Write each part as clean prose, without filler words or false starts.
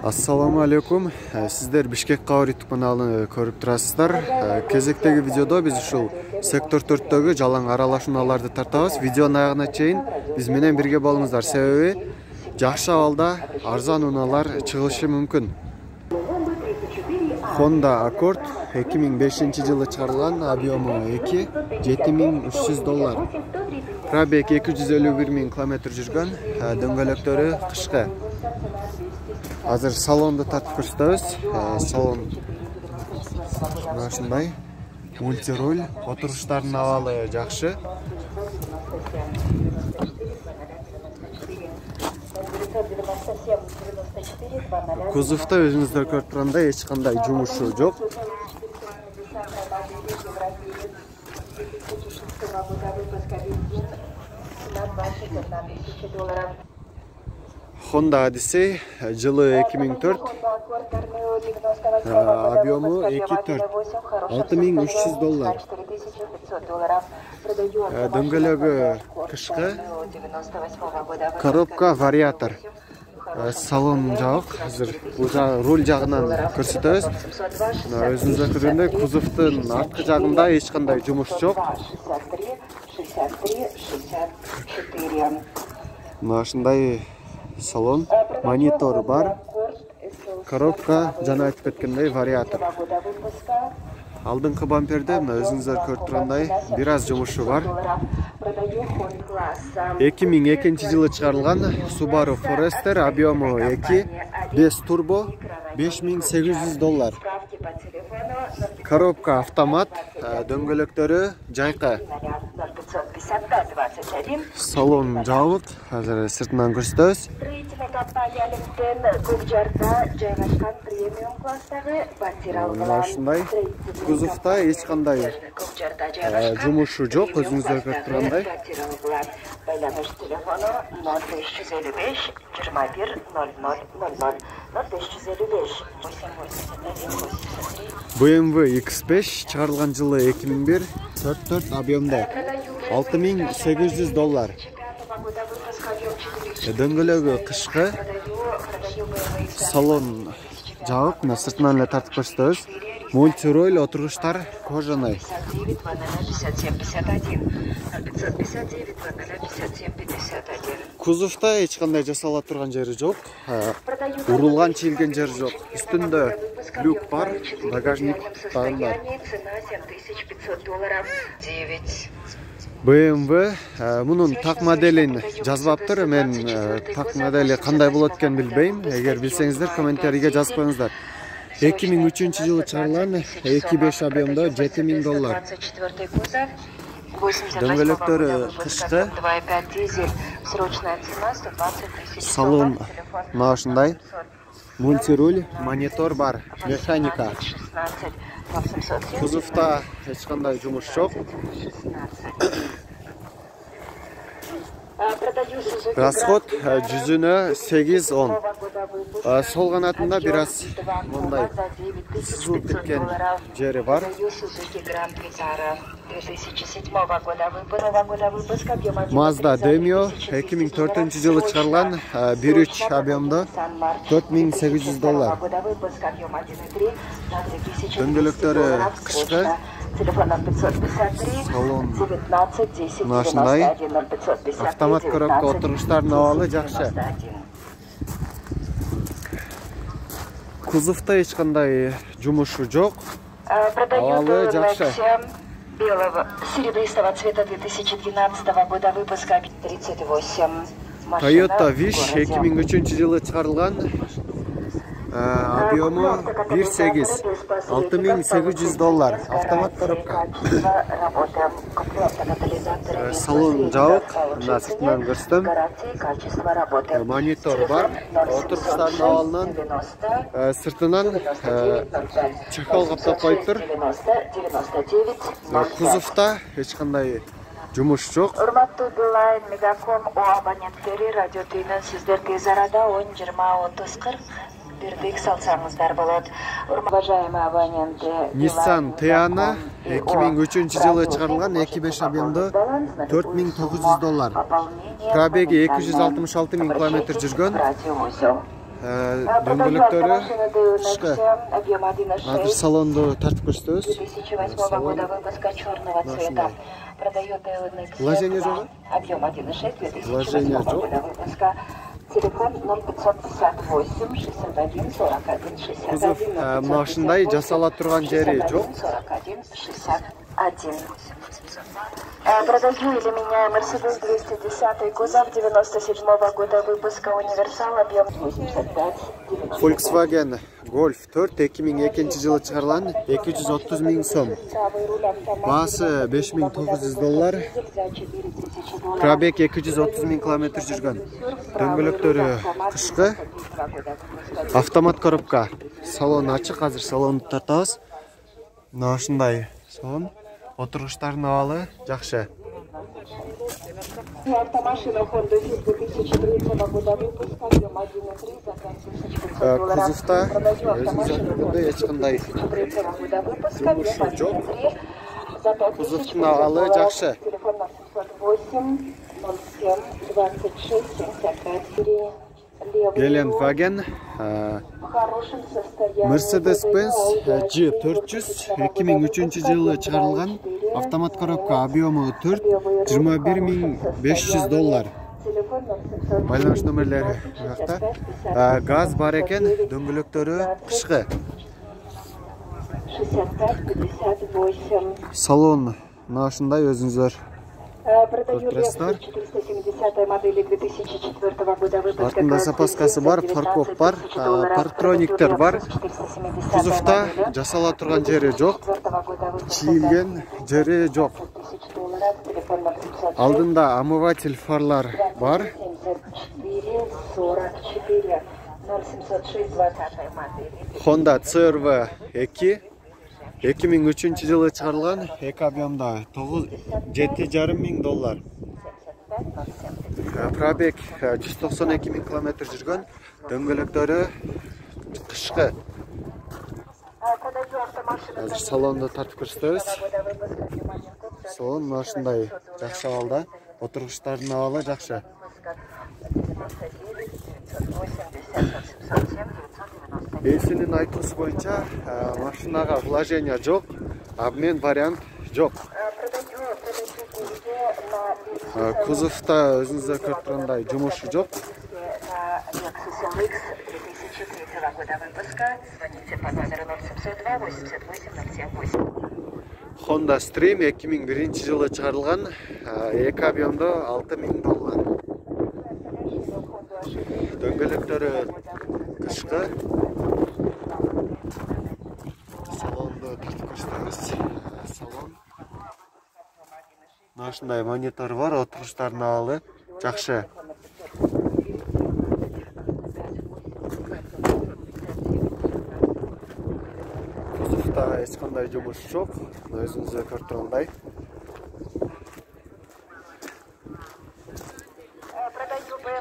Assalamu alaikum. Sizler Bishkek Qawar YouTube kanalını көрүп турасыздар. Кезектеги видеодо биз ушул сектор 4-төгү жалаң аралашууларды тартабыз. Видеонун аягына чейин биз менен бирге болуңуздар. Себеби жакшы абалда арзан унаалар чыгышы мүмкүн. Honda Accord 2005-жылы чыгарылган, объему 2, $7300. Пробег 251 000 км жүргөн, дөңгөлөктөрү кышкы. Азыр салонду тартып көрсөтөбүз. Салон ушундай мультируль, отуруштардын абалы жакшы. Кузовто өзүңүздөр көрүп тургандай эч кандай жумушу жок. Honda Odyssey, жылы 2004, объему 2.4, $6300. Дөңгөлөгү кышкы, коробка вариатор. Салон жабык, азыр руль жагынан көрсөтөбүз. Өзүңүздөр көргөндөй кузовдун арткы жагында эч кандай жумуш жок. Ушундай салон, монитор бар, коробка жана айтып кеткендей вариатор. Алдыңкы бамперде өзүңүздөр көрүп тургандай бир аз жумушу бар. 2002 жылы чыгарылган Subaru Forester, объему 2, 5 турбо, $5800. Коробка автомат, дөңгөлөктөрү жайкы. Салон жабык, азыр сыртынан көрсөтөбүз. Ушундай кузовто эч кандай жумушу жок, өзүңүздөр көрүп тургандай. Байланыш телефону 0555 21 00 0555. BMW X5 чыгарылган жылы 2001, 4 объемда, $6800. Дөңгөлөгү кышкы, салон жабык, сыртынан эле тартып көрсөтөбүз. Мультируль, отургучтар кожаный. Кузовто эч кандай жасала турган жери жок, урулган чийилген жери жок. Үстүндө люк бар, багажник бар. BMW мунун так моделин жазбаптыр. Мен так модели кандай болот экенин билбейм. Эгер билсеңиздер, комментарийге жазып коюңуздар. 2003 жылы чыгарылган, 2.5 объемдо, $7000. Дөңгөлөктөрү кышкы. Салон ушундай. Мультируль, монитор бар, механика. Кузовто эч кандай жумуш жок. Расход жүзүнө 8-10. Сол канатында бир аз мындай сызылып кеткен жери бар. Mazda Demio 2004 жылы чыгарылган, 1.3 объемдо, $4800. Дөңгөлөктөрү кышкы. Салон ушундай. Автомат коробка, отургучтардын абалы жакшы. Кузовто эч кандай жумушу жок. Абалы жакшы. Белого серебристого цвета 2012 года выпуска 38. Toyota Wish 2003 жылы чыгарылган, объему 1.8, $6800. Автомат коробка. Салон жабык, сыртынан көрсөтөм. Монитор бар, отургучтардын абалынан сыртынан чехол каптап коюптур. Кузовто эч кандай жумуш жок. Урматтуу Билайн Мегаком абоненттери, радио түйүнөн сиздер тез арада 10-20-30-40 бирдик салсаңыздар болот. Уважаемые абоненты, Nissan Teana 2003 жылы чыгарылган, 2.5 объемдо, $4900. Пробеги 266 000 км жүргөн. дөңгөлөктөрү кышкы. Азыр салонду тартып көрсөтөбүз. 2008 года выпуска черного цвета. Продает Вложение жок? Объем 1,6 Вложение 2008 года выпуска. Телефон 0558 61 41 61. Кузов машиндай жасала турган жери жок. 41 61. Продаю или меняю Mercedes 210 кузов 97 года выпуска, универсал, объем 85 90. Volkswagen Golf 4 2002 жылы чыгарылган 230 000 сом. Баасы $5.900. Пробег 230 000 км жүргөн. Дөңгөлөктөрү кышкы. Автомат коробка. Салон ачык, азыр салонду тартабыз. Мына ушундай салон. Отургучтардын абалы жакшы. Автомашина Honda Fit 2003 года выпуска, объем 1,3, заказ 1500 долларов. Кузовта өзүңүз көргөндөй эч кандай кузовтун абалы жакшы. Телефон 708 07 26 75 Gelenwagen Mercedes-Benz G400 2003 жылы чыгарылган. Автомат коробка, объему 4, $21.500. Байланыш номерлери жакта. Газ бар экен, дөңгөлөктөрү кышкы. 65-58. Салон мына ушундай өзүңүздөр. Продаю Lexus 470 модели 2004 года выпуска. Артында запаскасы бар, парков бар, парктрониктер бар. Кузовта жасала турган жери жок. Чийилген жери жок. Алдында омыватель фарлар бар. 44 0706 20 модели. Honda CR-V 2 2003 жылы чыгарылган, эки объемда $7,500. Пробег 192 000 км жүргөн. Дөңгөлөктөрү кышкы. Азыр салонду тартып көрсөтөбүз. Салон ушундай жакшы абалда. Отургучтардын абалы жакшы. Эсинин айтуусу боюнча машинага вложение жок, обмен вариант жок. Кузовта өзүңүздөр көрүп тургандай жумушу жок. Lexus LX 2003 года выпуска. Звоните по номеру 0702 88 078. Honda Stream 2001 жылы чыгарылган, эки объемдо $6,000. Дөңгөлөктөрү кышкы. Салонду тартып көрсөтөбүз. Салон. Ушундай монитор бар, отургучтардын абалы жакшы. Кузовта эч кандай жумуш жок, өзүңүздөр көрүп тургандай.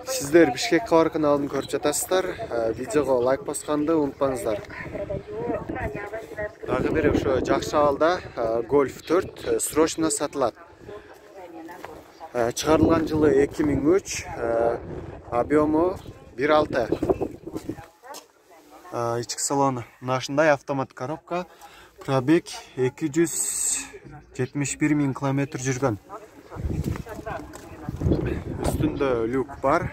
Сиздер Бишкек кабар каналын көрүп жатасыздар. Видеого лайк басканды унутпаңыздар. Дагы бир ошо жакшы абалда Golf 4 срочно сатылат. Чыгарылган жылы 2003, объему 1.6. Ички салон мына ушундай, автомат коробка, пробег 271 000 км жүргөн. Üstünde люк бар.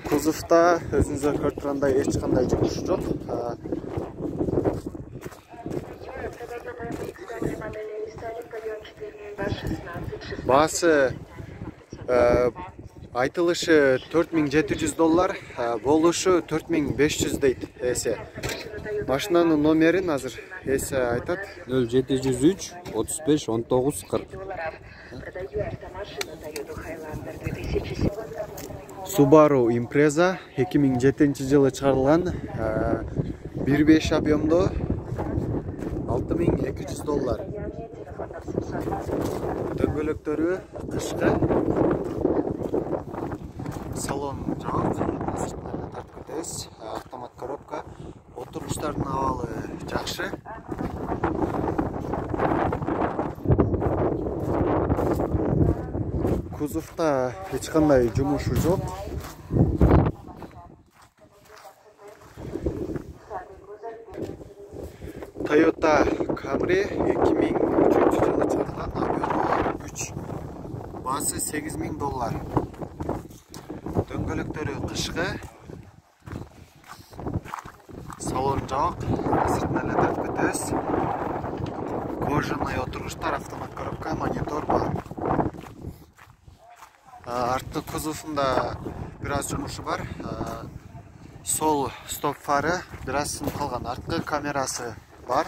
Кузовта өзүңүздөр көрүп тургандай эч кандай жумуш жок. Баасы айтылышы $4,700, болушу $4,500 дейт эсе. Машинанын номерин азыр эсе айтат. 0703 35 19 40. Subaru Impreza 2007 жылы чыгарылган, 1.5 объемдо $6,200. Дөңгөлөктөрү кышкы. Салон жок. Автомат коробка. Отургучтардын абалы жакшы. кузовда эч кандай жумушу жок. Toyota Camry 2003 жылы чыгарылган Aveo 3. Басы $8.000. Дөңгөлөктөрү кышкы. Салон жок, сыртынан эле көтөс. Кожаный отуруштар, автомат коробка, монитор бар. Арткы кузовунда бир аз жумушу бар. Сол стоп фары бир аз сынып калган. Арткы камерасы бар.